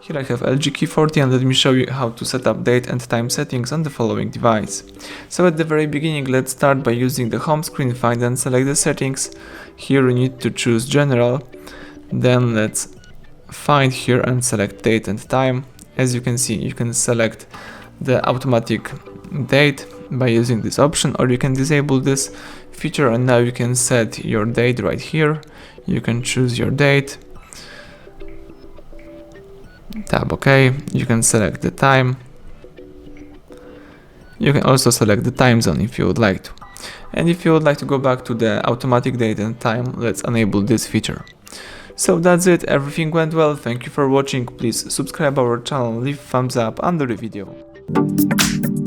Here I have LG K40 and let me show you how to set up date and time settings on the following device. So at the very beginning, let's start by using the home screen, find and select the settings. Here we need to choose general, then let's find here and select date and time. As you can see, you can select the automatic date by using this option, or you can disable this feature and now you can set your date right here. You can choose your date, tap OK, you can select the time. You can also select the time zone if you would like to. And if you would like to go back to the automatic date and time, let's enable this feature. So that's it, everything went well, thank you for watching, please subscribe our channel, leave thumbs up under the video.